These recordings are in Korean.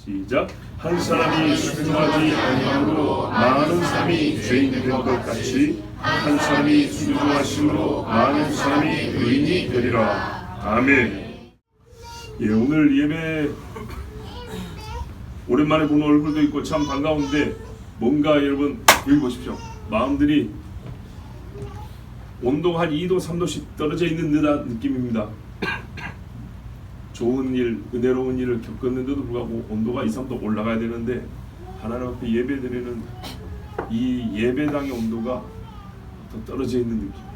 시작. 한 사람이 순종하지 아니함으로 많은 사람이 죄인 된 것 같이 한 사람이 순종하심으로 많은 사람이 의인이 되리라. 아멘. 예, 오늘 예배 오랜만에 보는 얼굴도 있고 참 반가운데 뭔가 여러분 여기 보십시오. 마음들이 온도가 한 2도 3도씩 떨어져 있는 듯한 느낌입니다. 좋은 일, 은혜로운 일을 겪었는데도 불구하고 온도가 2, 3도 올라가야 되는데 하나님 앞에 예배드리는 이 예배당의 온도가 더 떨어져 있는 느낌이에요.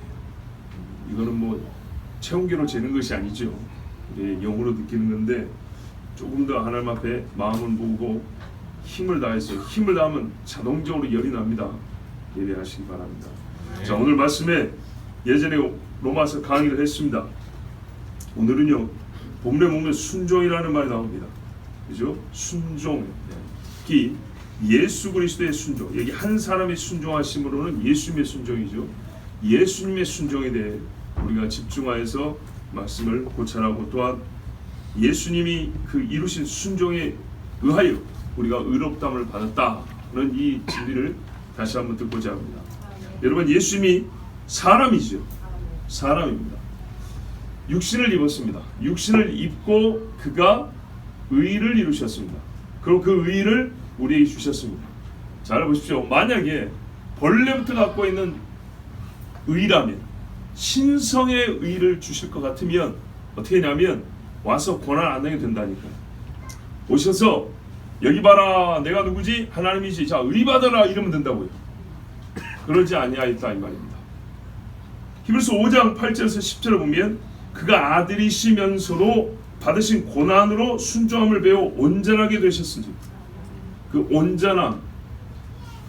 이거는 뭐 체온계로 재는 것이 아니죠. 영으로 느끼는 건데 조금 더 하나님 앞에 마음을 모으고 힘을 다해서 힘을 다하면 자동적으로 열이 납니다. 예배하시기 바랍니다. 네. 자, 오늘 말씀에 예전에 로마서 강의를 했습니다. 오늘은요 본문에 보면 순종이라는 말이 나옵니다. 그죠? 순종. 특히 예수 그리스도의 순종. 여기 한 사람의 순종하심으로는 예수님의 순종이죠. 예수님의 순종에 대해 우리가 집중하여서 말씀을 고찰하고 또한 예수님이 그 이루신 순종에 의하여 우리가 의롭다함을 받았다는 이 진리를 다시 한번 듣고자 합니다. 여러분, 예수님이 사람이죠. 사람입니다. 육신을 입었습니다. 육신을 입고 그가 의를 이루셨습니다. 그리고 그 의를 우리에게 주셨습니다. 잘 보십시오. 만약에 본래부터 갖고 있는 의라면 신성의 의를 주실 것 같으면 어떻게 하냐면 와서 고난 안 당해도 된다니까요. 오셔서 여기 봐라, 내가 누구지? 하나님이지. 자, 의 받아라 이러면 된다고요. 그러지 아니하였다 이 말입니다. 히브리서 5장 8절에서 10절을 보면 그가 아들이시면서도 받으신 고난으로 순종함을 배워 온전하게 되셨으니 그 온전함,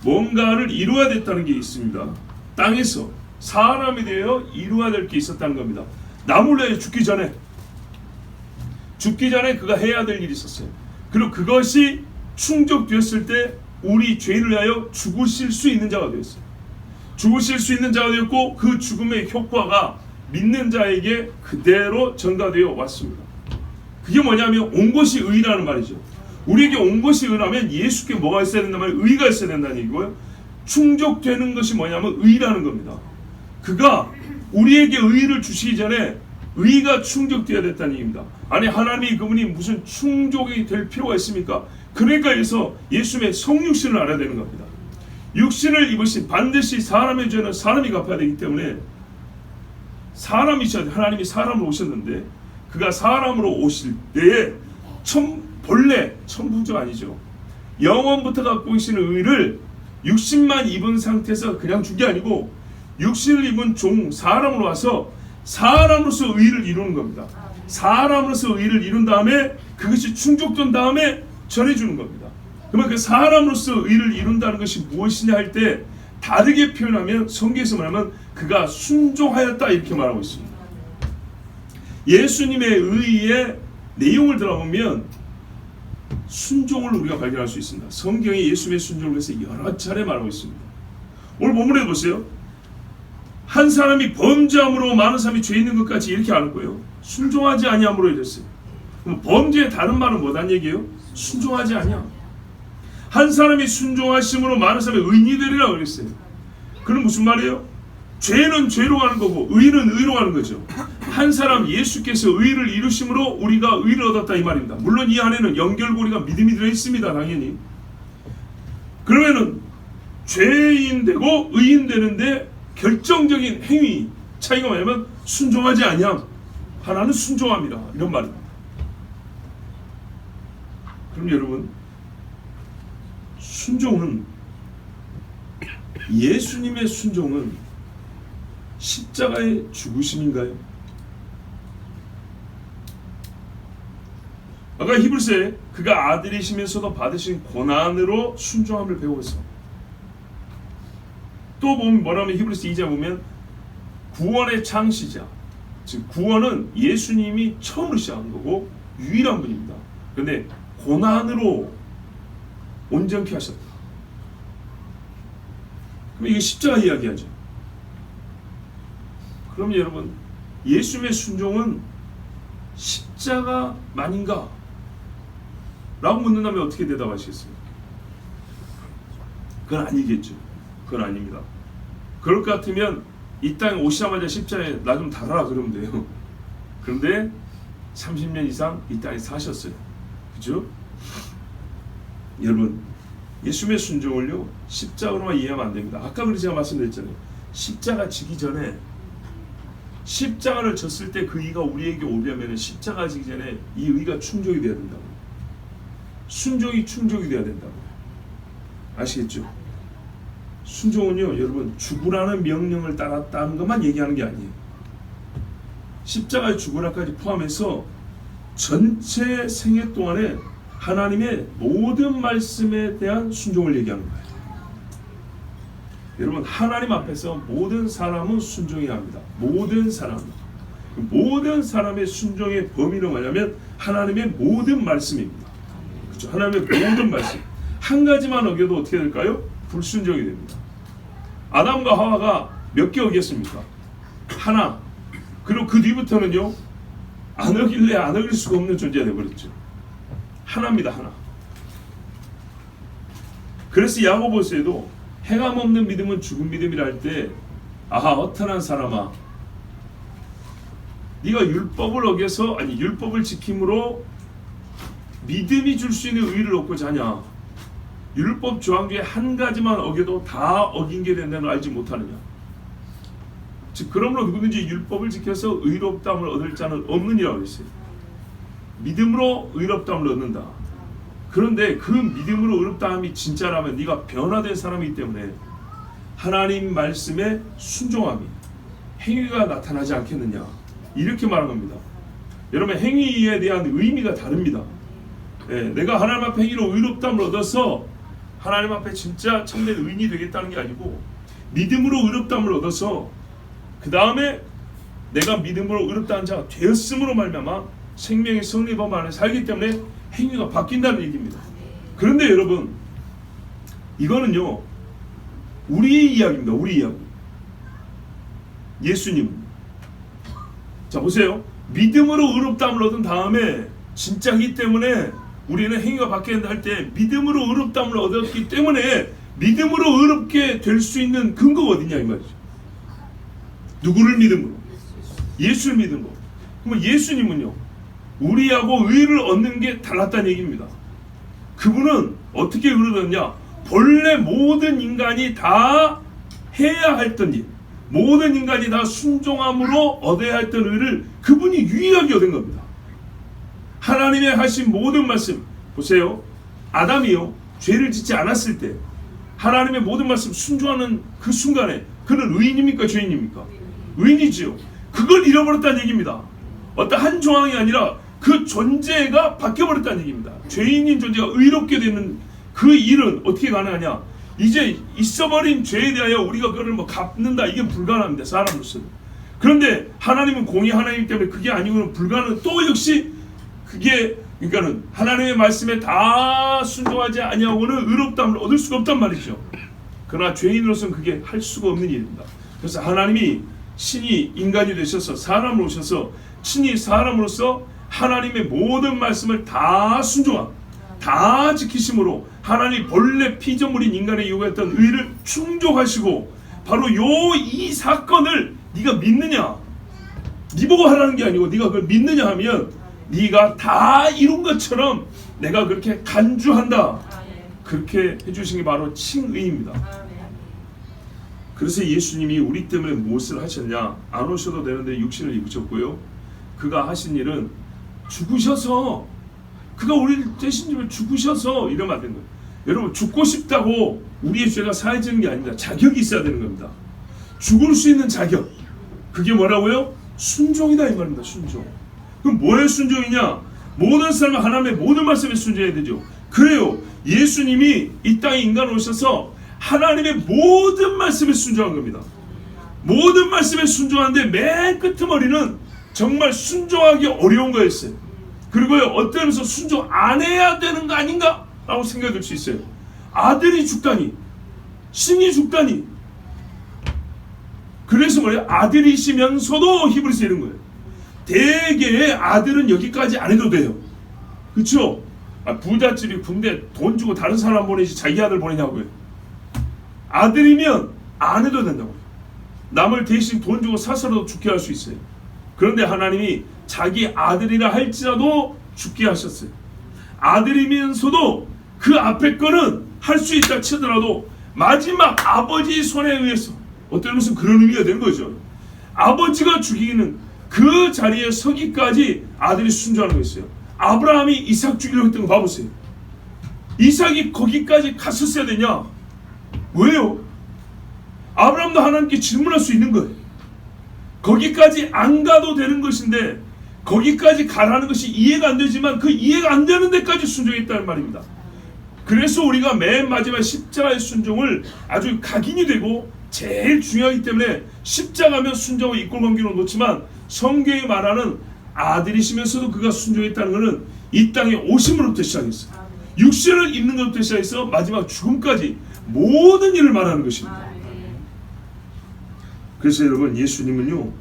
뭔가를 이루어야 됐다는 게 있습니다. 땅에서 사람이 되어 이루어야 될 게 있었다는 겁니다. 나 몰래 죽기 전에 그가 해야 될 일이 있었어요. 그리고 그것이 충족되었을 때 우리 죄인을 위하여 죽으실 수 있는 자가 되었어요. 죽으실 수 있는 자가 되었고 그 죽음의 효과가 믿는 자에게 그대로 전가되어 왔습니다. 그게 뭐냐면 온 것이 의라는 말이죠. 우리에게 온 것이 의라면 예수께 뭐가 있어야 된단 말이에요? 의가 있어야 된다는 얘기고요. 충족되는 것이 뭐냐면 의라는 겁니다. 그가 우리에게 의를 주시기 전에 의가 충족되어야 됐다는 얘기입니다. 아니, 하나님이 그분이 무슨 충족이 될 필요가 있습니까? 그러니까 해서 예수님의 성육신을 알아야 되는 겁니다. 육신을 입으신 반드시 사람의 죄는 사람이 갚아야 되기 때문에 사람이셔야 돼. 하나님이 사람으로 오셨는데 그가 사람으로 오실 때에 본래 천부가 아니죠. 영원부터 갖고 계시는 의를 육신만 입은 상태에서 그냥 준 게 아니고 육신을 입은 종 사람으로 와서 사람으로서 의를 이루는 겁니다. 사람으로서 의를 이룬 다음에 그것이 충족된 다음에 전해주는 겁니다. 그러면 그 사람으로서 의를 이룬다는 것이 무엇이냐 할 때 다르게 표현하면 성경에서 말하면 그가 순종하였다 이렇게 말하고 있습니다. 예수님의 의의 내용을 들어보면 순종을 우리가 발견할 수 있습니다. 성경에 예수님의 순종을 위해서 여러 차례 말하고 있습니다. 오늘 본문에 보세요. 한 사람이 범죄함으로 많은 사람이 죄 있는 것까지 이렇게 알 거예요. 순종하지 아니함으로 이랬어요. 그럼 범죄의 다른 말은 뭐란 얘기예요? 순종하지 아니함. 한 사람이 순종하심으로 많은 사람이 의인이 되리라 그랬어요. 그럼 무슨 말이에요? 죄는 죄로 가는 거고 의는 의로 가는 거죠. 한 사람 예수께서 의를 이루심으로 우리가 의를 얻었다 이 말입니다. 물론 이 안에는 연결고리가 믿음이 들어있습니다. 당연히. 그러면은 죄인 되고 의인 되는데 결정적인 행위 차이가 뭐냐면 순종하지 아니함. 하나는 순종합니다. 이런 말입니다. 그럼 여러분, 순종은 예수님의 순종은 십자가의 죽으심인가요? 아까 히브리서에 그가 아들이시면서도 받으신 고난으로 순종함을 배워서 또 보면 뭐라면 히브리서 2장 보면 구원의 창시자, 즉 구원은 예수님이 처음으로 시작한 거고 유일한 분입니다. 그런데 고난으로 온전케 하셨다. 그럼 이게 십자가 이야기하죠. 그럼 여러분, 예수님의 순종은 십자가만인가? 라고 묻는다면 어떻게 대답하시겠어요? 그건 아니겠죠. 그건 아닙니다. 그럴 것 같으면 이 땅에 오시자마자 십자가에 나 좀 달아라 그러면 돼요. 그런데 30년 이상 이 땅에 사셨어요. 그죠? 여러분, 예수님의 순종을요 십자가로만 이해하면 안 됩니다. 아까 그래서 제가 말씀드렸잖아요. 십자가 지기 전에, 십자가를 졌을 때 그 의가 우리에게 오려면 십자가 지기 전에 이 의가 충족이 돼야 된다고. 순종이 충족이 돼야 된다고. 아시겠죠? 순종은요 여러분 죽으라는 명령을 따랐다는 것만 얘기하는 게 아니에요. 십자가의 죽으라까지 포함해서 전체 생애 동안에 하나님의 모든 말씀에 대한 순종을 얘기하는 거예요. 여러분, 하나님 앞에서 모든 사람은 순종해야 합니다. 모든 사람. 모든 사람의 순종의 범위는 뭐냐면 하나님의 모든 말씀입니다. 그렇죠? 하나님의 모든 말씀. 한 가지만 어겨도 어떻게 될까요? 불순종이 됩니다. 아담과 하와가 몇 개 어겼습니까? 하나. 그리고 그 뒤부터는요 안 어길래 안 어길 수가 없는 존재가 되어버렸죠. 하나입니다. 하나. 그래서 야고보서에도 행함 없는 믿음은 죽은 믿음이라 할 때, 아하 허탄한 사람아, 네가 율법을 어겨서, 아니 율법을 지킴으로 믿음이 줄 수 있는 의를 얻고자 하냐? 율법 조항 중에 한 가지만 어겨도 다 어긴 게 된다는 걸 알지 못하느냐? 즉 그러므로 누구든지 율법을 지켜서 의롭다함을 얻을 자는 없느니라고 했어요. 믿음으로 의롭다함을 얻는다. 그런데 그 믿음으로 의롭다함이 진짜라면 네가 변화된 사람이기 때문에 하나님 말씀에 순종함이 행위가 나타나지 않겠느냐, 이렇게 말한 겁니다. 여러분, 행위에 대한 의미가 다릅니다. 내가 하나님 앞에 행위로 의롭다함을 얻어서 하나님 앞에 진짜 참된 의인이 되겠다는 게 아니고, 믿음으로 의롭다함을 얻어서 그 다음에 내가 믿음으로 의롭다는 자가 되었음으로 말미암아 생명의 성리범 안에 살기 때문에 행위가 바뀐다는 얘기입니다. 그런데 여러분, 이거는요 우리의 이야기입니다. 우리 이야기. 예수님, 자 보세요. 믿음으로 의롭다함을 얻은 다음에 진짜이기 때문에 우리는 행위가 바뀌어야 한다 할 때, 믿음으로 의롭다함을 얻었기 때문에 믿음으로 의롭게 될 수 있는 근거가 어디냐 이 말이죠. 누구를 믿음으로? 예수를 믿음으로. 그럼 예수님은요 우리하고 의를 얻는 게 달랐다는 얘기입니다. 그분은 어떻게 의를 얻냐? 본래 모든 인간이 다 해야 했던 일, 모든 인간이 다 순종함으로 얻어야 했던 의를 그분이 유일하게 얻은 겁니다. 하나님의 하신 모든 말씀 보세요. 아담이요 죄를 짓지 않았을 때 하나님의 모든 말씀 순종하는 그 순간에 그는 의인입니까 죄인입니까? 의인이지요. 그걸 잃어버렸다는 얘기입니다. 어떤 한 조항이 아니라 그 존재가 바뀌어버렸다는 얘기입니다. 죄인인 존재가 의롭게 되는 그 일은 어떻게 가능하냐? 이제 있어버린 죄에 대하여 우리가 그거를 뭐 갚는다, 이게 불가능합니다. 사람으로서는. 그런데 하나님은 공의 하나님이기 때문에 그게 아니고는 불가능. 또 역시 그게 그러니까는 하나님의 말씀에 다 순종하지 아니하고는 의롭다함을 얻을 수가 없단 말이죠. 그러나 죄인으로서는 그게 할 수가 없는 일입니다. 그래서 하나님이 신이 인간이 되셔서 사람으로 오셔서 친히 사람으로서 하나님의 모든 말씀을 다 순종함, 다 지키심으로 하나님 본래 피조물인 인간의 요구했던 의를 충족하시고, 바로 이 사건을 네가 믿느냐, 네 보고 하라는 게 아니고 네가 그걸 믿느냐 하면 네가 다 이룬 것처럼 내가 그렇게 간주한다. 그렇게 해주신 게 바로 칭의입니다. 그래서 예수님이 우리 때문에 무엇을 하셨냐? 안 오셔도 되는데 육신을 입으셨고요. 그가 하신 일은 죽으셔서, 그가 우리 대신 죽으셔서 이러면 안 되는 거예요. 여러분, 죽고 싶다고 우리의 죄가 사해지는 게 아닙니다. 자격이 있어야 되는 겁니다. 죽을 수 있는 자격, 그게 뭐라고요? 순종이다 이 말입니다. 순종. 그럼 뭐의 순종이냐? 모든 사람은 하나님의 모든 말씀에 순종해야 되죠. 그래요. 예수님이 이 땅에 인간으로 오셔서 하나님의 모든 말씀에 순종한 겁니다. 모든 말씀에 순종하는데 맨 끄트머리는 정말 순종하기 어려운 거였어요. 그리고요, 어떤 면에서 순종 안 해야 되는 거 아닌가? 라고 생각이 들 수 있어요. 아들이 죽다니, 신이 죽다니. 그래서 뭐예요? 아들이시면서도 히브리서 이런 거예요. 대개의 아들은 여기까지 안 해도 돼요. 그렇죠? 부잣집이 군대 돈 주고 다른 사람 보내지 자기 아들 보내냐고요. 아들이면 안 해도 된다고요. 남을 대신 돈 주고 사서라도 죽게 할 수 있어요. 그런데 하나님이 자기 아들이라 할지라도 죽게 하셨어요. 아들이면서도 그 앞에 거는 할 수 있다 치더라도 마지막 아버지 손에 의해서, 어떤 것은 그런 의미가 되는 거죠. 아버지가 죽이는 그 자리에 서기까지 아들이 순종하는 거였어요. 아브라함이 이삭 죽이려고 했던 거 봐보세요. 이삭이 거기까지 갔었어야 되냐? 왜요? 아브라함도 하나님께 질문할 수 있는 거예요. 거기까지 안 가도 되는 것인데 거기까지 가라는 것이 이해가 안 되지만 그 이해가 안 되는 데까지 순종했다는 말입니다. 그래서 우리가 맨 마지막 십자가의 순종을 아주 각인이 되고 제일 중요하기 때문에 십자가면 순종과 이꼴관계로 놓지만 성경이 말하는 아들이시면서도 그가 순종했다는 것은 이 땅에 오심으로부터 시작했어요. 육신을 입는 것부터 시작해서 마지막 죽음까지 모든 일을 말하는 것입니다. 그래서 여러분, 예수님은요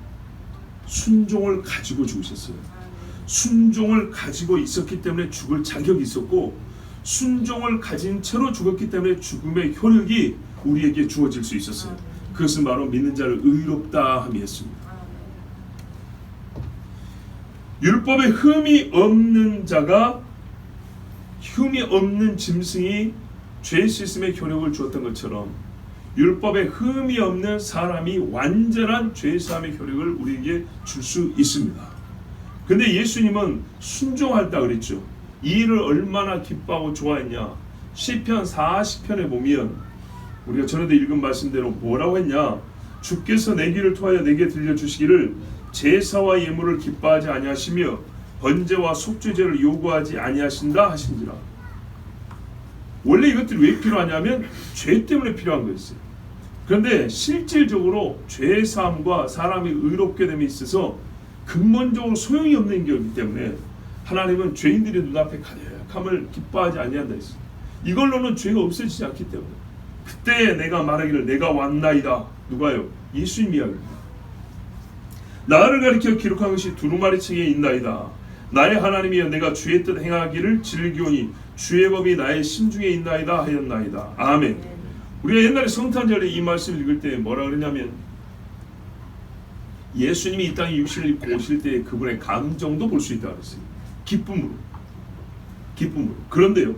순종을 가지고 죽으셨어요. 순종을 가지고 있었기 때문에 죽을 자격이 있었고, 순종을 가진 채로 죽었기 때문에 죽음의 효력이 우리에게 주어질 수 있었어요. 그것은 바로 믿는 자를 의롭다 함이 했습니다. 율법에 흠이 없는 자가, 흠이 없는 짐승이 죄 씻음의 효력을 주었던 것처럼 율법에 흠이 없는 사람이 완전한 죄 사함의 효력을 우리에게 줄 수 있습니다. 근데 예수님은 순종한다 그랬죠. 이 일을 얼마나 기뻐하고 좋아했냐. 시편 40편에 보면 우리가 전에도 읽은 말씀대로 뭐라고 했냐. 주께서 내 귀를 통하여 내게 들려주시기를 제사와 예물을 기뻐하지 아니하시며 번제와 속죄제를 요구하지 아니하신다 하신지라. 원래 이것들이 왜 필요하냐면 죄 때문에 필요한 거였어요. 그런데 실질적으로 죄 사함과 사람이 의롭게 됨에 있어서 근본적으로 소용이 없는 것이기 때문에 하나님은 죄인들의 눈앞에 가득함을 기뻐하지 아니한다 했어요. 이걸로는 죄가 없어지지 않기 때문에. 그때 내가 말하기를 내가 왔나이다. 누가요? 예수님 이야기입니다. 나를 가리켜 기록한 것이 두루마리 책에 있나이다. 나의 하나님이여 내가 주의 뜻 행하기를 즐기오니 주의 법이 나의 심중에 있나이다 하였나이다. 아멘. 우리가 옛날에 성탄절에 이 말씀을 읽을 때 뭐라 그러냐면 예수님이 이 땅에 육신을 입고 오실 때 그분의 감정도 볼 수 있다고 했어요. 기쁨으로. 그런데요,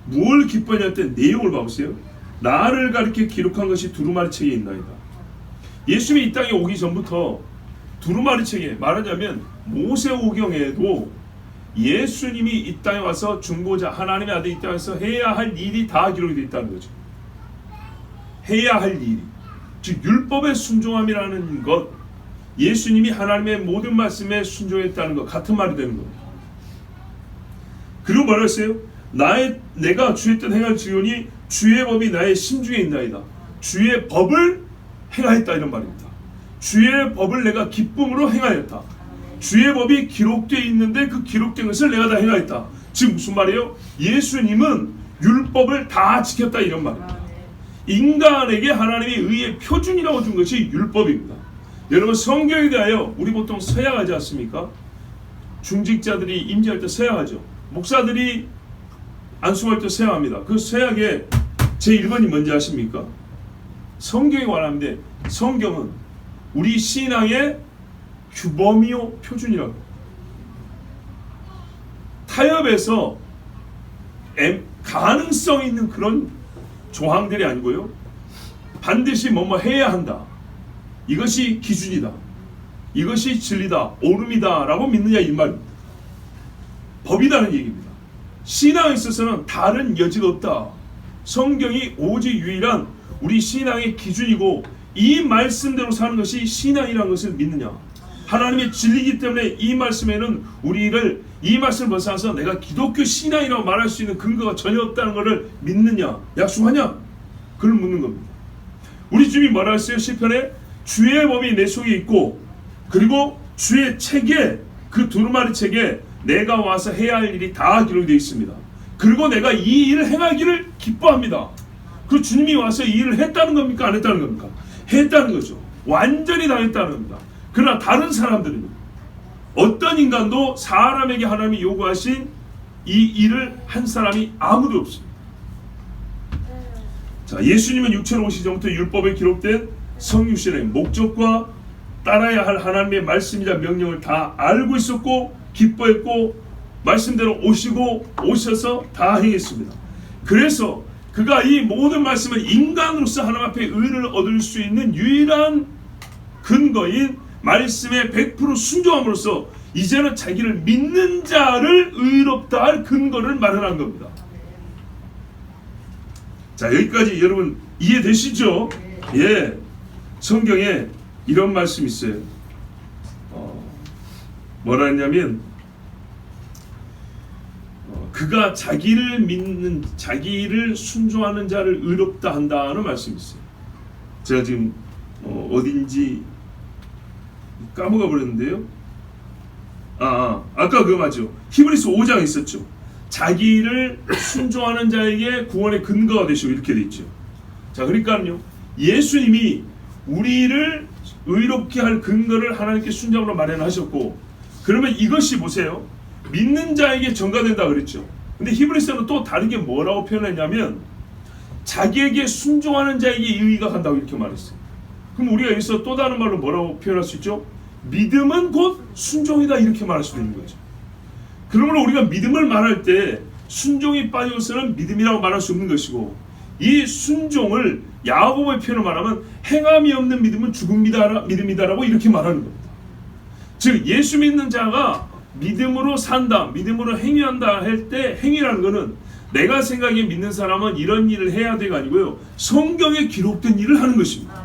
뭘 기뻐하냐 할 때 내용을 봐보세요. 나를 가리켜 기록한 것이 두루마리 책에 있나이다. 예수님이 이 땅에 오기 전부터 두루마리 책에, 말하자면 모세오경에도 예수님이 이 땅에 와서 중보자, 하나님의 아들이 이 땅에 와서 해야 할 일이 다 기록이 되어 있다는 거죠. 해야 할 일이, 즉 율법의 순종함이라는 것, 예수님이 하나님의 모든 말씀에 순종했다는 것 같은 말이 되는 겁니다. 그리고 뭐라고 했어요? 내가 주의 뜻 행할 지오니 주의 법이 나의 심중에 있나이다. 주의 법을 행하였다, 이런 말입니다. 주의 법을 내가 기쁨으로 행하였다. 주의 법이 기록되어 있는데 그 기록된 것을 내가 다 행하였다. 지금 무슨 말이에요? 예수님은 율법을 다 지켰다, 이런 말입니다. 인간에게 하나님이 의의 표준이라고 준 것이 율법입니다. 여러분, 성경에 대하여 우리 보통 서약하지 않습니까? 중직자들이 임재할 때 서약하죠. 목사들이 안수할 때 서약합니다. 그 서약의 제1번이 뭔지 아십니까? 성경에 관한데, 성경은 우리 신앙의 규범이요 표준이라고. 타협에서 가능성 있는 그런 조항들이 아니고요, 반드시 뭐뭐 해야 한다, 이것이 기준이다, 이것이 진리다, 옳음이다 라고 믿느냐, 이 말입니다. 법이라는 얘기입니다. 신앙에 있어서는 다른 여지가 없다. 성경이 오직 유일한 우리 신앙의 기준이고, 이 말씀대로 사는 것이 신앙이라는 것을 믿느냐. 하나님의 진리이기 때문에 이 말씀에는 우리를, 이 말씀을 벗어나서 내가 기독교 신앙이라고 말할 수 있는 근거가 전혀 없다는 것을 믿느냐, 약속하냐, 그걸 묻는 겁니다. 우리 주님이 뭐라 했어요? 시편에 주의 법이 내 속에 있고, 그리고 주의 책에, 그 두루마리 책에 내가 와서 해야 할 일이 다 기록되어 있습니다. 그리고 내가 이 일을 행하기를 기뻐합니다. 그 주님이 와서 이 일을 했다는 겁니까? 안 했다는 겁니까? 했다는 거죠. 완전히 다 했다는 겁니다. 그러나 다른 사람들은요, 어떤 인간도 사람에게 하나님이 요구하신 이 일을 한 사람이 아무도 없습니다. 자, 예수님은 육체로 오시기 전부터 율법에 기록된 성육신의 목적과 따라야 할 하나님의 말씀이자 명령을 다 알고 있었고 기뻐했고 말씀대로 오셔서 다 행했습니다. 그래서 그가 이 모든 말씀을 인간으로서 하나님 앞에 의를 얻을 수 있는 유일한 근거인 말씀에 100% 순종함으로써 이제는 자기를 믿는 자를 의롭다 할 근거를 마련한 겁니다. 자, 여기까지 여러분 이해되시죠? 예, 성경에 이런 말씀이 있어요. 뭐라 했냐면 그가 자기를 믿는, 자기를 순종하는 자를 의롭다 한다는 말씀이 있어요. 제가 지금 어딘지 까먹어 버렸는데요. 아까 그거 맞죠? 히브리서 5장에 있었죠. 자기를 순종하는 자에게 구원의 근거가 되시고 이렇게 돼 있죠. 자, 그러니까요, 예수님이 우리를 의롭게 할 근거를 하나님께 순종으로 마련하셨고, 그러면 이것이 보세요, 믿는 자에게 전가된다 그랬죠. 근데 히브리서는 또 다르게 뭐라고 표현했냐면 자기에게 순종하는 자에게 이 의가 간다고 이렇게 말했어요. 그럼 우리가 여기서 또 다른 말로 뭐라고 표현할 수 있죠? 믿음은 곧 순종이다 이렇게 말할 수도 있는 거죠. 그러므로 우리가 믿음을 말할 때 순종이 빠져서는 믿음이라고 말할 수 없는 것이고, 이 순종을 야고보의 표현을 말하면 행함이 없는 믿음은 죽은 믿음이다라고 이렇게 말하는 겁니다. 즉 예수 믿는 자가 믿음으로 산다, 믿음으로 행위한다 할 때 행위라는 것은 내가 생각에 믿는 사람은 이런 일을 해야 돼가 아니고요, 성경에 기록된 일을 하는 것입니다.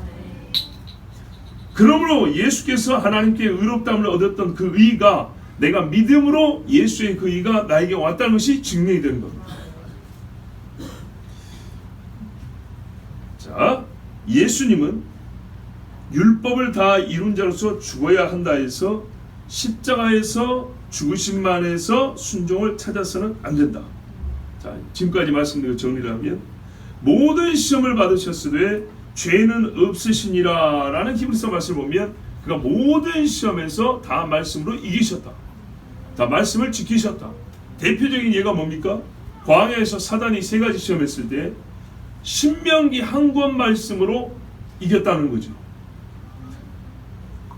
그러므로 예수께서 하나님께 의롭다함을 얻었던 그 의가 내가 믿음으로 예수의 그 의가 나에게 왔다는 것이 증명이 되는 겁니다. 자, 예수님은 율법을 다 이룬 자로서 죽어야 한다 해서 십자가에서 죽으심만 해서 순종을 찾아서는 안 된다. 자, 지금까지 말씀드린 정리를 하면 모든 시험을 받으셨으되 죄는 없으시니라 라는 히브리서 말씀을 보면 그가 모든 시험에서 다 말씀으로 이기셨다. 다 말씀을 지키셨다. 대표적인 예가 뭡니까? 광야에서 사단이 세 가지 시험했을 때 신명기 한 권 말씀으로 이겼다는 거죠.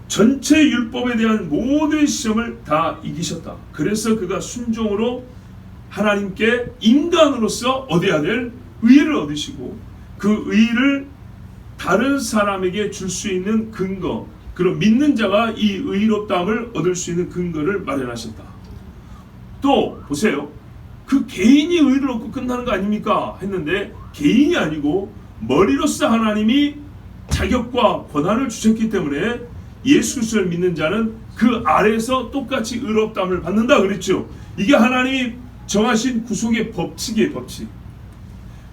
전체 율법에 대한 모든 시험을 다 이기셨다. 그래서 그가 순종으로 하나님께 인간으로서 얻어야 될 의를 얻으시고 그 의를 다른 사람에게 줄 수 있는 근거, 그런 믿는 자가 이 의롭다함을 얻을 수 있는 근거를 마련하셨다. 또 보세요, 그 개인이 의를 얻고 끝나는 거 아닙니까? 했는데 개인이 아니고 머리로서 하나님이 자격과 권한을 주셨기 때문에 예수 그리스도를 믿는 자는 그 아래에서 똑같이 의롭다함을 받는다 그랬죠. 이게 하나님이 정하신 구속의 법칙이에요, 법칙.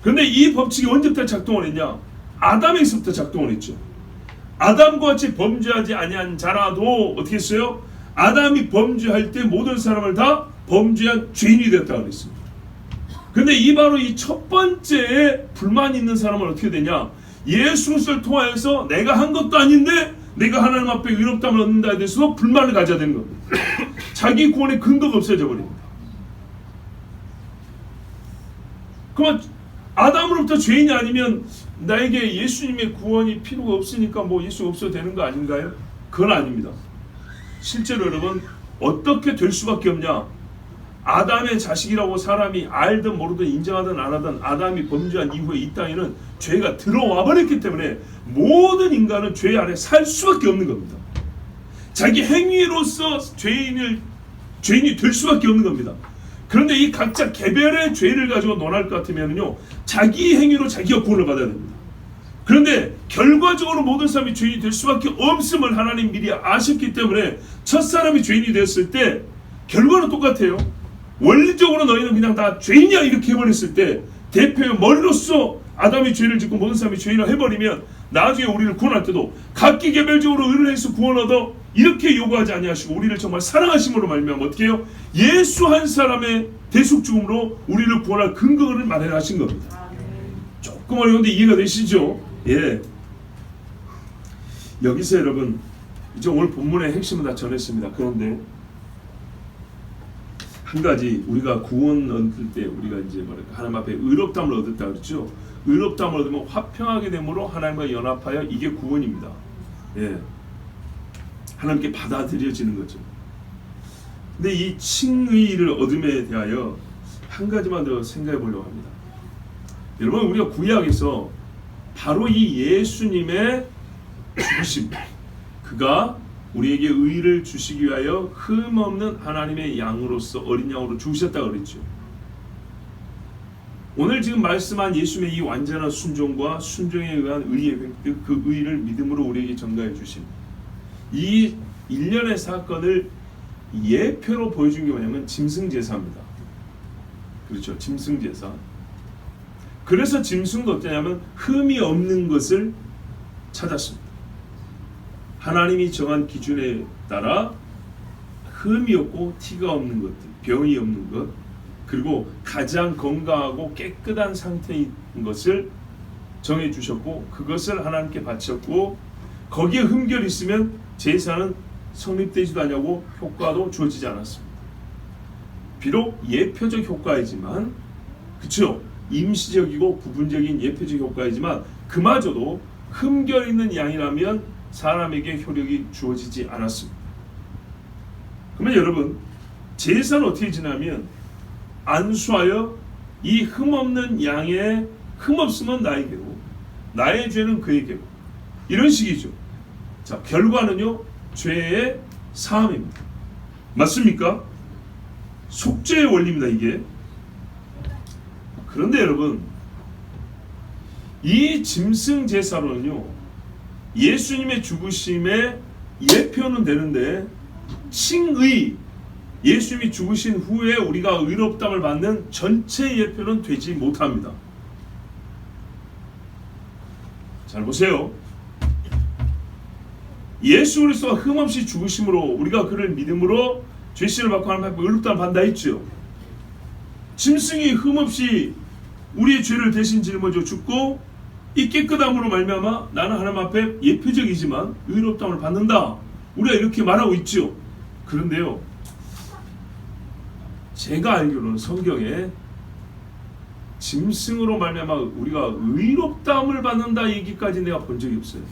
그런데 이 법칙이 언제부터 작동을 했냐? 아담에서부터 작동을 했죠. 아담과 같이 범죄하지 아니한 자라도 어떻게 했어요? 아담이 범죄할 때 모든 사람을 다 범죄한 죄인이 됐다고 그랬습니다. 그런데 이 바로 이 첫 번째 불만이 있는 사람은 어떻게 되냐? 예수 그리스도를 통하여서 내가 한 것도 아닌데 내가 하나님 앞에 의롭다함을 얻는다에 대해서 불만을 가져야 되는 겁니다. 자기 구원의 근거가 없어져 버립니다. 그러면 아담으로부터 죄인이 아니면 나에게 예수님의 구원이 필요가 없으니까 뭐 예수가 없어도 되는 거 아닌가요? 그건 아닙니다. 실제로 여러분 어떻게 될 수밖에 없냐? 아담의 자식이라고 사람이 알든 모르든 인정하든 안 하든 아담이 범죄한 이후에 이 땅에는 죄가 들어와 버렸기 때문에 모든 인간은 죄 아래 살 수밖에 없는 겁니다. 자기 행위로서 죄인이 될 수밖에 없는 겁니다. 그런데 이 각자 개별의 죄를 가지고 논할 것 같으면요, 자기 행위로 자기가 구원을 받아야 됩니다. 그런데 결과적으로 모든 사람이 죄인이 될 수밖에 없음을 하나님 미리 아셨기 때문에 첫 사람이 죄인이 됐을 때 결과는 똑같아요. 원리적으로 너희는 그냥 다 죄인이야 이렇게 해버렸을 때 대표의 머리로서 아담이 죄를 짓고 모든 사람이 죄인을 해버리면 나중에 우리를 구원할 때도 각기 개별적으로 의를 해서 구원 얻어 이렇게 요구하지 아니하시고 우리를 정말 사랑하심으로 말미암아 어떻게 해요? 예수 한 사람의 대속 죽음으로 우리를 구원할 근거를 마련하신 겁니다. 조금 어려운데 이해가 되시죠? 예. 여기서 여러분 이제 오늘 본문의 핵심은 다 전했습니다. 그런데 한 가지 우리가 구원 얻을 때 우리가 이제 뭐랄까 하나님 앞에 의롭다함을 얻었다 그랬죠. 의롭다함을 얻으면 화평하게 됨으로 하나님과 연합하여 이게 구원입니다. 예, 하나님께 받아들여지는 거죠. 근데 이 칭의를 얻음에 대하여 한 가지만 더 생각해 보려고 합니다. 여러분, 우리가 구약에서 바로 이 예수님의 죽으심, 그가 우리에게 의를 주시기 위하여 흠없는 하나님의 양으로서 어린 양으로 죽으셨다고 그랬죠. 오늘 지금 말씀한 예수님의 이 완전한 순종과 순종에 의한 의의 획득, 그 의를 믿음으로 우리에게 전가해 주신 이 일련의 사건을 예표로 보여준 게 뭐냐면 짐승제사입니다. 그렇죠, 짐승제사. 그래서 짐승도 어떠냐면 흠이 없는 것을 찾았습니다. 하나님이 정한 기준에 따라 흠이 없고 티가 없는 것들, 병이 없는 것, 그리고 가장 건강하고 깨끗한 상태인 것을 정해 주셨고, 그것을 하나님께 바쳤고, 거기에 흠결이 있으면 제사는 성립되지도 않냐고 효과도 주어지지 않았습니다. 비록 예표적 효과이지만, 그렇죠, 임시적이고 부분적인 예표적 효과이지만 그마저도 흠결 있는 양이라면 사람에게 효력이 주어지지 않았습니다. 그러면 여러분, 제사는 어떻게 지나면 안수하여 이 흠없는 양의 흠없으면 나에게로, 나의 죄는 그에게로, 이런 식이죠. 자, 결과는요, 죄의 사함입니다. 맞습니까? 속죄의 원리입니다, 이게. 그런데 여러분, 이 짐승 제사로는요, 예수님의 죽으심의 예표는 되는데 칭의, 예수님이 죽으신 후에 우리가 의롭다함을 받는 전체 예표는 되지 못합니다. 잘 보세요. 예수 그리스도가 흠없이 죽으심으로 우리가 그를 믿음으로 죄신을 받고 하나님 앞에 의롭다함을 받는다 했죠. 짐승이 흠없이 우리의 죄를 대신 짊어져 죽고 이 깨끗함으로 말미암아 나는 하나님 앞에 예표적이지만 의롭다함을 받는다, 우리가 이렇게 말하고 있죠. 그런데요, 제가 알기로는 성경에 짐승으로 말미암아 우리가 의롭다함을 받는다 얘기까지 내가 본 적이 없어요.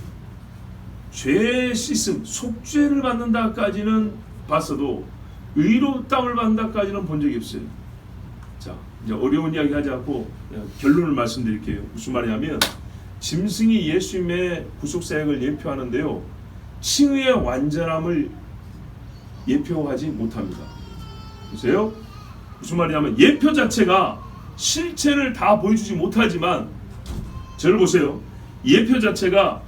죄 씻음, 속죄를 받는다까지는 봤어도 의롭다함을 받는다까지는 본 적이 없어요. 자, 이제 어려운 이야기 하지 않고 결론을 말씀드릴게요. 무슨 말이냐면, 짐승이 예수님의 구속사역을 예표하는데요, 칭의의 완전함을 예표하지 못합니다. 보세요. 무슨 말이냐면, 예표 자체가 실체를 다 보여주지 못하지만, 저를 보세요. 예표 자체가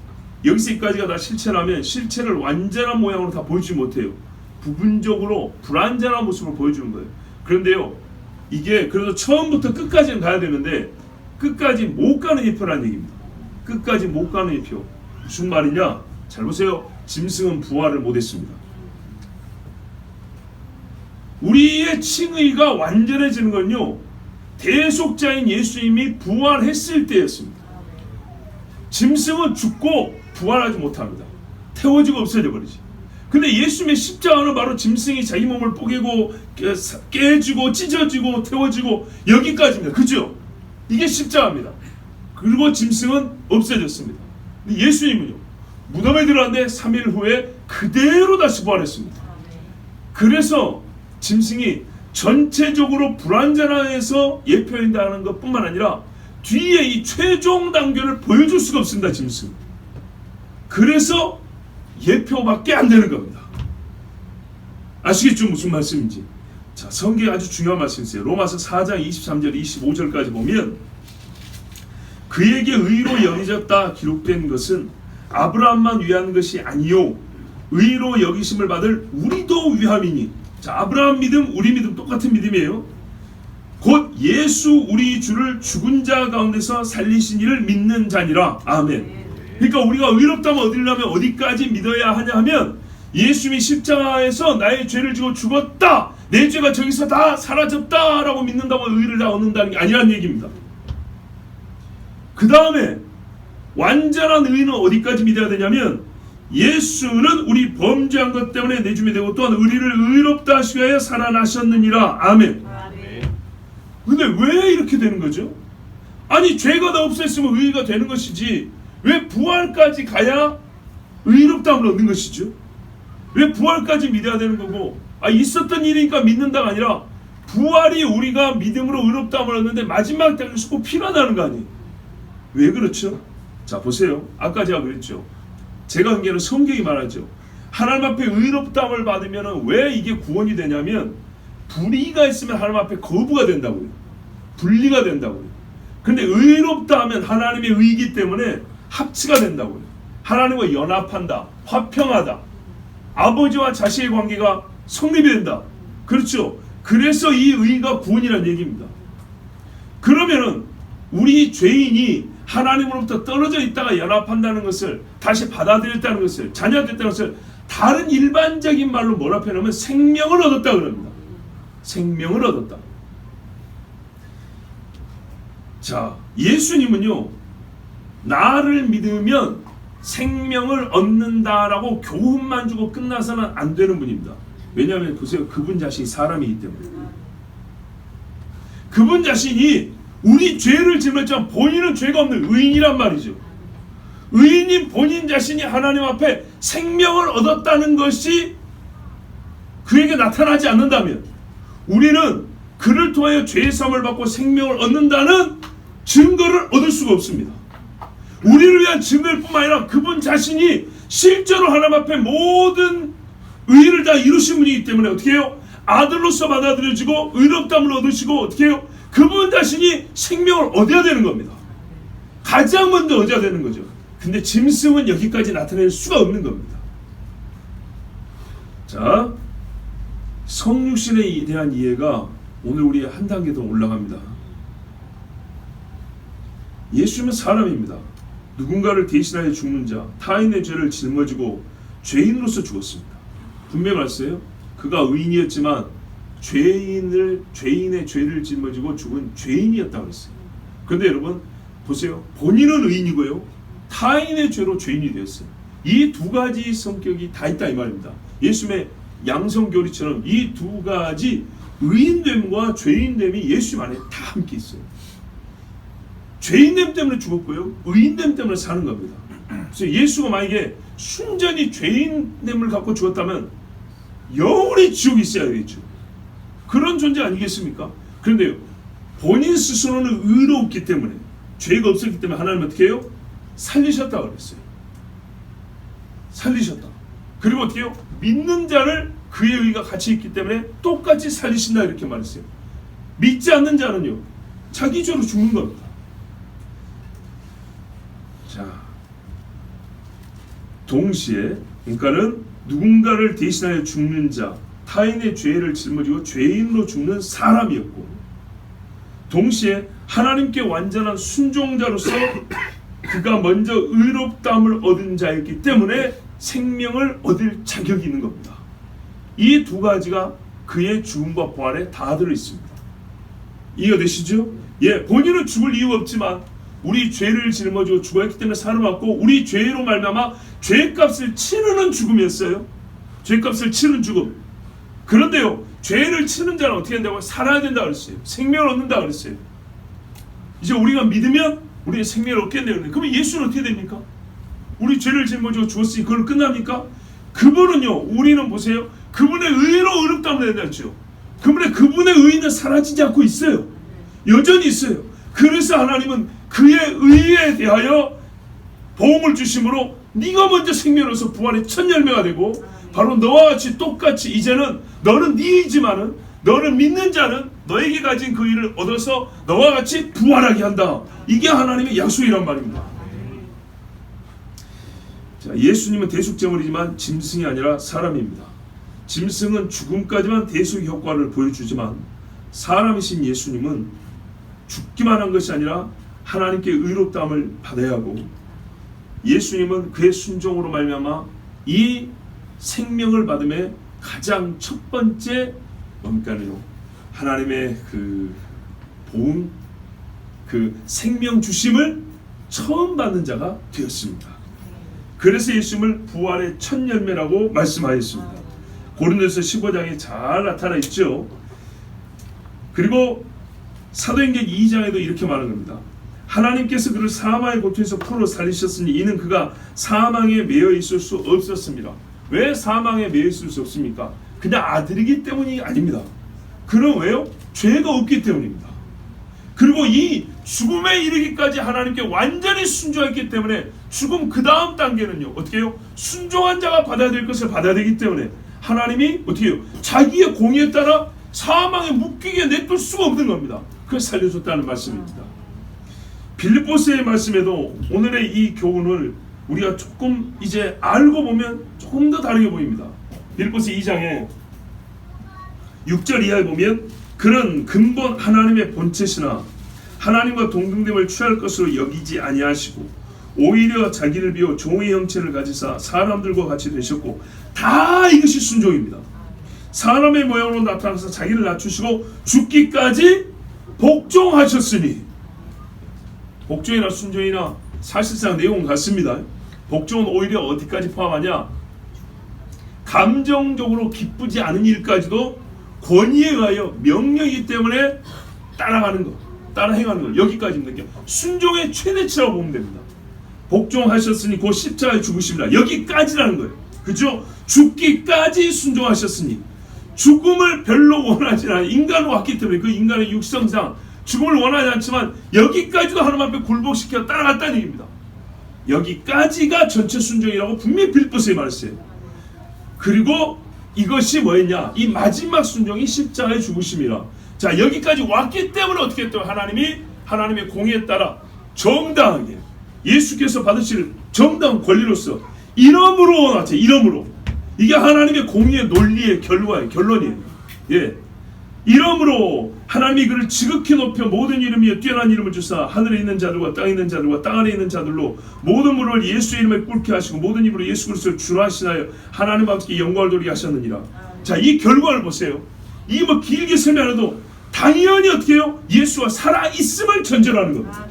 여기서 여기까지가 다 실체라면 실체를 완전한 모양으로 다 보여주지 못해요. 부분적으로 불완전한 모습을 보여주는 거예요. 그런데요, 이게 그래도 처음부터 끝까지는 가야 되는데 끝까지 못 가는 예표라는 얘기입니다. 끝까지 못 가는 예표. 무슨 말이냐? 잘 보세요. 짐승은 부활을 못했습니다. 우리의 칭의가 완전해지는 건요, 대속자인 예수님이 부활했을 때였습니다. 짐승은 죽고 부활하지 못합니다. 태워지고 없어져 버리지. 근데 예수님의 십자가는 바로 짐승이 자기 몸을 뽀개고 깨지고 찢어지고 태워지고 여기까지입니다. 그죠? 이게 십자가입니다. 그리고 짐승은 없어졌습니다. 근데 예수님은요, 무덤에 들어갔는데 3일 후에 그대로 다시 부활했습니다. 그래서 짐승이 전체적으로 불완전해서 예표한다는 것뿐만 아니라 뒤에 이 최종 단계를 보여줄 수가 없습니다. 짐승. 그래서 예표밖에 안 되는 겁니다. 아시겠죠? 무슨 말씀인지. 자, 성경에 아주 중요한 말씀이 있어요. 로마서 4장 23절 25절까지 보면, 그에게 의로 여겨졌다 기록된 것은 아브라함만 위한 것이 아니요 의로 여기심을 받을 우리도 위함이니. 자, 아브라함 믿음, 우리 믿음 똑같은 믿음이에요. 곧 예수 우리 주를 죽은 자 가운데서 살리신 이를 믿는 자니라. 아멘. 그러니까 우리가 의롭다면 얻으려면 어디까지 믿어야 하냐 하면, 예수님이 십자가에서 나의 죄를 지고 죽었다, 내 죄가 저기서 다 사라졌다 라고 믿는다고 의를 다 얻는다는 게 아니란 얘기입니다. 그 다음에 완전한 의는 어디까지 믿어야 되냐면, 예수는 우리 범죄한 것 때문에 내줌이 되고 또한 우리를 의롭다 하시기 위하여 살아나셨느니라. 아멘. 근데 왜 이렇게 되는 거죠? 아니 죄가 다 없어졌으면 의가 되는 것이지 왜 부활까지 가야 의롭다함을 얻는 것이죠? 왜 부활까지 믿어야 되는 거고 있었던 일이니까 믿는다가 아니라 부활이 우리가 믿음으로 의롭다함을 얻는데 마지막 때까지 꼭 필요하다는 거 아니에요? 왜 그렇죠? 자 보세요. 아까 제가 그랬죠. 제가 한 게는 성경이 말하죠. 하나님 앞에 의롭다함을 받으면 왜 이게 구원이 되냐면 불의가 있으면 하나님 앞에 거부가 된다고요. 분리가 된다고요. 근데 의롭다 하면 하나님의 의이기 때문에 합치가 된다고요. 하나님과 연합한다. 화평하다. 아버지와 자식의 관계가 성립이 된다. 그렇죠. 그래서 이 의가 구원이라는 얘기입니다. 그러면은 우리 죄인이 하나님으로부터 떨어져 있다가 연합한다는 것을 다시 받아들였다는 것을 자녀됐다는 것을 다른 일반적인 말로 뭐라 표현하면 생명을 얻었다 그럽니다. 생명을 얻었다. 자, 예수님은요 나를 믿으면 생명을 얻는다라고 교훈만 주고 끝나서는 안 되는 분입니다. 왜냐하면 보세요. 그분 자신이 사람이기 때문에. 그분 자신이 우리 죄를 짊었지만 본인은 죄가 없는 의인이란 말이죠. 의인인 본인 자신이 하나님 앞에 생명을 얻었다는 것이 그에게 나타나지 않는다면 우리는 그를 통하여 죄의 사함을 받고 생명을 얻는다는 증거를 얻을 수가 없습니다. 우리를 위한 증거일 뿐만 아니라 그분 자신이 실제로 하나님 앞에 모든 의의를 다 이루신 분이기 때문에 어떻게 해요? 아들로서 받아들여지고 의롭다함을 얻으시고 어떻게 해요? 그분 자신이 생명을 얻어야 되는 겁니다. 가장 먼저 얻어야 되는 거죠. 근데 짐승은 여기까지 나타낼 수가 없는 겁니다. 자, 성육신에 대한 이해가 오늘 우리 한 단계 더 올라갑니다. 예수님은 사람입니다. 누군가를 대신하여 죽는 자, 타인의 죄를 짊어지고 죄인으로서 죽었습니다. 분명히 말했어요. 그가 의인이었지만 죄인의 죄를 짊어지고 죽은 죄인이었다고 그랬어요. 그런데 여러분 보세요. 본인은 의인이고요. 타인의 죄로 죄인이 되었어요. 이 두 가지 성격이 다 있다 이 말입니다. 예수님의 양성교리처럼 이 두 가지 의인됨과 죄인됨이 예수님 안에 다 함께 있어요. 죄인됨 때문에 죽었고요. 의인됨 때문에 사는 겁니다. 그래서 예수가 만약에 순전히 죄인됨을 갖고 죽었다면 영원히 지옥에 있어야 되겠죠. 그런 존재 아니겠습니까? 그런데요. 본인 스스로는 의로웠기 때문에 죄가 없었기 때문에 하나님 어떻게 해요? 살리셨다고 그랬어요. 살리셨다. 그리고 어떻게 해요? 믿는 자를 그의 의가 같이 있기 때문에 똑같이 살리신다 이렇게 말했어요. 믿지 않는 자는요. 자기 죄로 죽는 겁니다. 자, 동시에 그러니까는 누군가를 대신하여 죽는 자, 타인의 죄를 짊어지고 죄인으로 죽는 사람이었고 동시에 하나님께 완전한 순종자로서 그가 먼저 의롭다함을 얻은 자였기 때문에 생명을 얻을 자격이 있는 겁니다. 이 두 가지가 그의 죽음과 부활에 다 들어있습니다. 이해가 되시죠? 예, 본인은 죽을 이유가 없지만 우리 죄를 짊어지고 죽었기 때문에 살아왔고 우리 죄로 말미암아 죄값을 치르는 죽음이었어요. 죄값을 치르는 죽음. 그런데요, 죄를 치는 자는 어떻게 된다고요? 살아야 된다고 그랬어요. 생명을 얻는다고 그랬어요. 이제 우리가 믿으면 우리의 생명을 얻게 된다고. 그러면 예수는 어떻게 됩니까? 우리 죄를 짊어지고 죽었으니 그걸 끝납니까? 그분은요, 우리는 보세요. 그분의 의로 의롭다함을 된다죠. 그분의 의는 사라지지 않고 있어요. 여전히 있어요. 그래서 하나님은 그의 의에 대하여 보응을 주심으로 네가 먼저 생명을 얻어서 부활의 첫 열매가 되고 바로 너와 같이 똑같이 이제는 너는 네 의지만은 너를 믿는 자는 너에게 가진 그 의를 얻어서 너와 같이 부활하게 한다. 이게 하나님의 약속이란 말입니다. 자, 예수님은 대속제물이지만 짐승이 아니라 사람입니다. 짐승은 죽음까지만 대속 효과를 보여주지만 사람이신 예수님은 죽기만 한 것이 아니라 하나님께 의롭다함을 받아야 하고 예수님은 그의 순종으로 말미암아 이 생명을 받음에 가장 첫 번째 뭡니까요? 하나님의 그 보응, 그 생명 주심을 처음 받는 자가 되었습니다. 그래서 예수님을 부활의 첫 열매라고 말씀하였습니다. 고린도서 15장에 잘 나타나 있죠. 그리고 사도행전 2장에도 이렇게 말하는 겁니다. 하나님께서 그를 사망의 고통에서 풀어 살리셨으니 이는 그가 사망에 매여 있을 수 없었습니다. 왜 사망에 매여 있을 수 없습니까? 그냥 아들이기 때문이 아닙니다. 그는 왜요? 죄가 없기 때문입니다. 그리고 이 죽음에 이르기까지 하나님께 완전히 순종했기 때문에 죽음 그 다음 단계는요, 어떻게 해요? 순종한 자가 받아야 될 것을 받아야 되기 때문에 하나님이 어떻게 해요? 자기의 공의에 따라 사망에 묶이게 냅둘 수가 없는 겁니다. 그래서 살려줬다는 말씀입니다. 빌립보서의 말씀에도 오늘의 이 교훈을 우리가 조금 이제 알고 보면 조금 더 다르게 보입니다. 빌립보서 2장에 6절 이하에 보면 그는 근본 하나님의 본체시나 하나님과 동등됨을 취할 것으로 여기지 아니하시고 오히려 자기를 비워 종의 형체를 가지사 사람들과 같이 되셨고, 다 이것이 순종입니다. 사람의 모양으로 나타나서 자기를 낮추시고 죽기까지 복종하셨으니, 복종이나 순종이나 사실상 내용은 같습니다. 복종은 오히려 어디까지 포함하냐? 감정적으로 기쁘지 않은 일까지도 권위에 의하여 명령이기 때문에 따라가는 것, 따라 행하는 것, 여기까지입니다. 순종의 최대치라고 보면 됩니다. 복종하셨으니 곧 십자가에 죽으십니다. 여기까지라는 거예요. 그죠? 죽기까지 순종하셨으니, 죽음을 별로 원하지 않아요. 인간으로 왔기 때문에 그 인간의 육성상 죽음을 원하지 않지만 여기까지도 하나님 앞에 굴복시켜 따라갔다는 얘기입니다. 여기까지가 전체 순종이라고 분명히 빌립보서에 말했어요. 그리고 이것이 뭐였냐? 이 마지막 순종이 십자가의 죽으심이라. 자, 여기까지 왔기 때문에 어떻게 했죠? 하나님이 하나님의 공의에 따라 정당하게 예수께서 받으실 정당 권리로서 이름으로 나왔죠. 이름으로. 이게 하나님의 공의의 논리의 결과예요. 결론이에요. 예. 이름으로 하나님이 그를 지극히 높여 모든 이름이여 뛰어난 이름을 주사 하늘에 있는 자들과 땅에 있는 자들과 땅 아래에 있는 자들로 모든 무릎을 예수의 이름에 꿇게 하시고 모든 입으로 예수 그리스도를 주로 하시나요 하나님 아버지께 영광을 돌리게 하셨느니라. 자, 이 결과를 보세요. 이 뭐 길게 설명 안 해도 당연히 어떻게 해요? 예수가 살아있음을 전제로 하는 겁니다.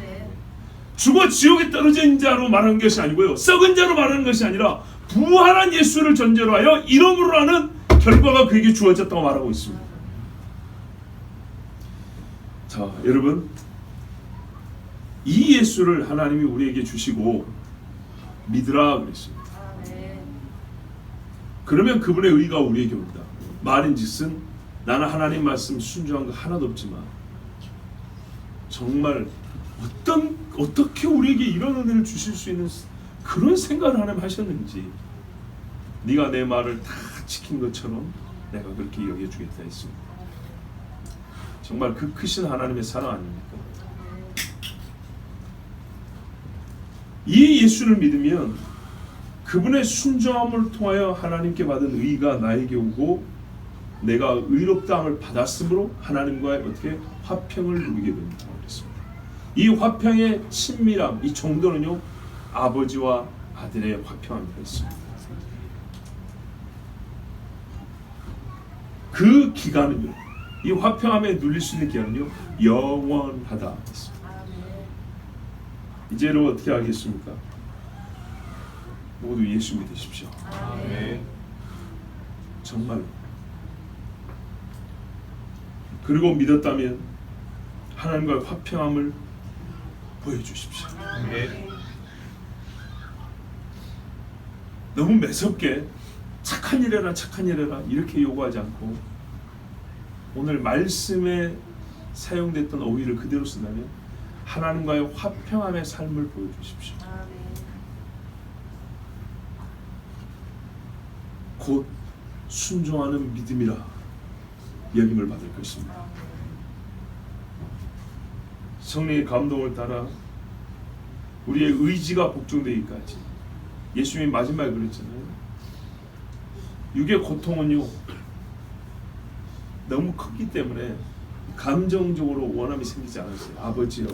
죽어 지옥에 떨어진 자로 말하는 것이 아니고요, 썩은 자로 말하는 것이 아니라 부활한 예수를 전제로 하여 이름으로 하는 결과가 그에게 주어졌다고 말하고 있습니다. 자, 여러분, 이 예수를 하나님이 우리에게 주시고 믿으라 그랬습니다. 그러면 그분의 의가 우리에게 옵니다. 말인즉슨 나는 하나님 말씀 순종한 거 하나도 없지만 정말 어떻게 우리에게 이런 은혜를 주실 수 있는 그런 생각을 하나님 하셨는지, 네가 내 말을 다 지킨 것처럼 내가 그렇게 여겨주겠다 했습니다. 정말 그 크신 하나님의 사랑 아닙니까? 이 예수를 믿으면 그분의 순종함을 통하여 하나님께 받은 의가 나에게 오고 내가 의롭다함을 받았으므로 하나님과의 어떻게 화평을 누리게 됩니다. 그랬습니다. 이 화평의 친밀함, 이 정도는요, 아버지와 아들의 화평함이라 했습니다. 그 기간은요, 이 화평함에 눌릴 수 있는 기간은요, 영원하다 했습니다. 이제로 어떻게 하겠습니까? 모두 예수 믿으십시오. 아멘. 정말. 그리고 믿었다면 하나님과의 화평함을 보여주십시오. 아멘. 너무 매섭게 착한 일 해라 착한 일 해라 이렇게 요구하지 않고 오늘 말씀에 사용됐던 어휘를 그대로 쓴다면 하나님과의 화평함의 삶을 보여주십시오. 곧 순종하는 믿음이라 여김을 받을 것입니다. 성령의 감동을 따라 우리의 의지가 복종되기까지, 예수님이 마지막에 그랬잖아요. 육의 고통은요 너무 컸기 때문에 감정적으로 원함이 생기지 않았어요. 아버지여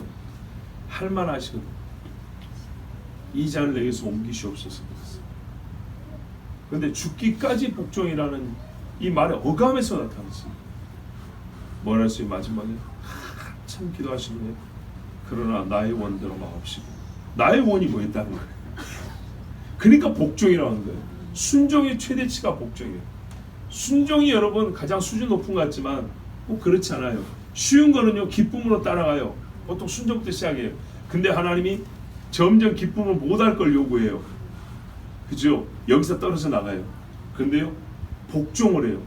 할만하시거든 이 잔을 내게서 옮기시옵소서. 그런데 죽기까지 복종이라는 이 말의 어감에서 나타났습니다. 뭐라 했어요? 마지막에 참 기도하시네. 그러나 나의 원대로 마옵시고. 나의 원이 뭐였다는 거예요? 그러니까 복종이라는 거예요. 순종의 최대치가 복종이에요. 순종이 여러분 가장 수준 높은 것 같지만 꼭 그렇지 않아요. 쉬운 거는요 기쁨으로 따라가요. 보통 순종부터 시작해요. 근데 하나님이 점점 기쁨을 못할 걸 요구해요. 그죠? 여기서 떨어져 나가요. 근데요 복종을 해요.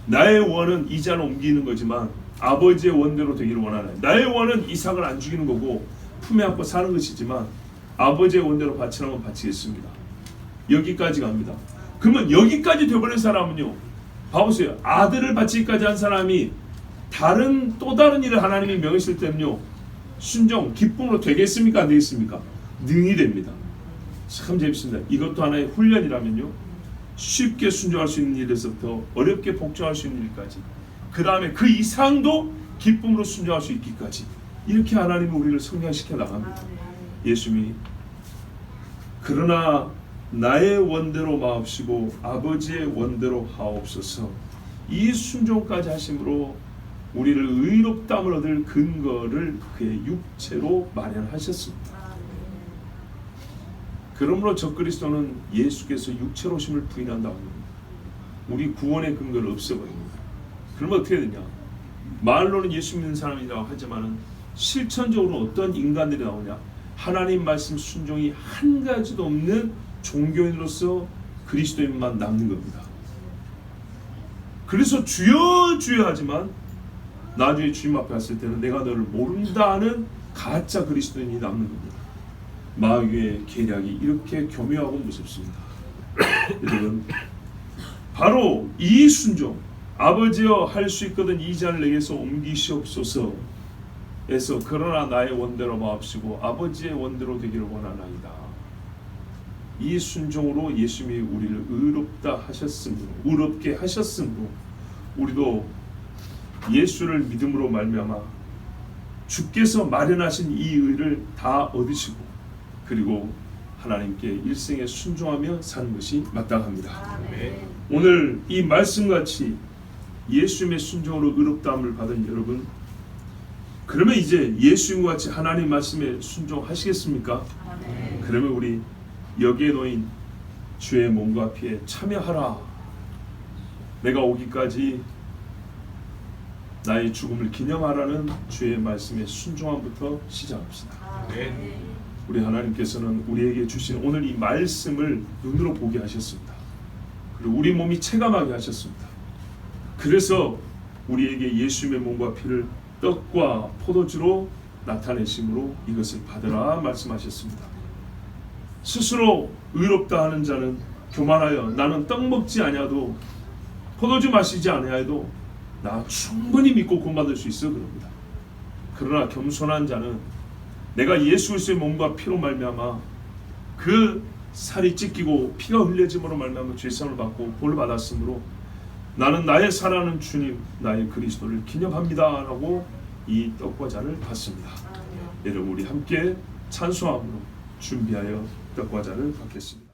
나의 원은 이자를 옮기는 거지만 아버지의 원대로 되기를 원하나요. 나의 원은 이삭을 안 죽이는 거고 품에 안고 사는 것이지만 아버지의 원대로 바치라면 바치겠습니다. 여기까지 갑니다. 그러면 여기까지 되어버린 사람은요, 봐보세요. 아들을 바치기까지 한 사람이 또 다른 일을 하나님이 명하실 때는요, 순종, 기쁨으로 되겠습니까? 안 되겠습니까? 능히 됩니다. 참 재밌습니다. 이것도 하나의 훈련이라면요, 쉽게 순종할 수 있는 일에서부터 어렵게 복종할 수 있는 일까지, 그 다음에 그 이상도 기쁨으로 순종할 수 있기까지, 이렇게 하나님은 우리를 성장시켜 나갑니다. 예수님이 그러나 나의 원대로 마옵시고 아버지의 원대로 하옵소서, 이 순종까지 하심으로 우리를 의롭다함을 얻을 근거를 그의 육체로 마련하셨습니다. 그러므로 적그리스도는 예수께서 육체로 오심을 부인한다고 합니다. 우리 구원의 근거를 없애버립니다. 그러면 어떻게 되냐? 말로는 예수 믿는 사람이라고 하지만은 실천적으로 어떤 인간들이 나오냐? 하나님 말씀 순종이 한 가지도 없는 종교인으로서 그리스도인만 남는 겁니다. 그래서 주여 주여 하지만 나중에 주님 앞에 왔을 때는 내가 너를 모른다는 가짜 그리스도인이 남는 겁니다. 마귀의 계략이 이렇게 교묘하고 무섭습니다. 여러분, 바로 이 순종, 아버지여 할 수 있거든 이 잔을 내게서 옮기시옵소서 에서 그러나 나의 원대로 마옵시고 아버지의 원대로 되기를 원하나이다. 이 순종으로 예수님이 우리를 의롭게 하셨으므로 우리도 예수를 믿음으로 말미암아 주께서 마련하신 이 의를 다 얻으시고 그리고 하나님께 일생에 순종하며 사는 것이 마땅합니다. 오늘 이 말씀같이 예수님의 순종으로 의롭다함을 받은 여러분, 그러면 이제 예수님과 같이 하나님 말씀에 순종하시겠습니까? 그러면 우리 여기에 놓인 주의 몸과 피에 참여하라. 내가 오기까지 나의 죽음을 기념하라는 주의 말씀에 순종함부터 시작합시다. 우리 하나님께서는 우리에게 주신 오늘 이 말씀을 눈으로 보게 하셨습니다. 그리고 우리 몸이 체감하게 하셨습니다. 그래서 우리에게 예수님의 몸과 피를 떡과 포도주로 나타내심으로 이것을 받으라 말씀하셨습니다. 스스로 의롭다 하는 자는 교만하여 나는 떡 먹지 아니하도 포도주 마시지 아니하여도 나 충분히 믿고 구원받을 수 있어 그럽니다. 그러나 겸손한 자는 내가 예수 그리스도의 몸과 피로 말미암아 그 살이 찢기고 피가 흘려짐으로 말미암아 죄사함을 받고 벌을 받았으므로 나는 나의 살아가는 주님 나의 그리스도를 기념합니다 라고 이 떡과 잔을 받습니다. 여러분 우리 함께 찬송함으로 준비하여 떡과 잔을 받겠습니다.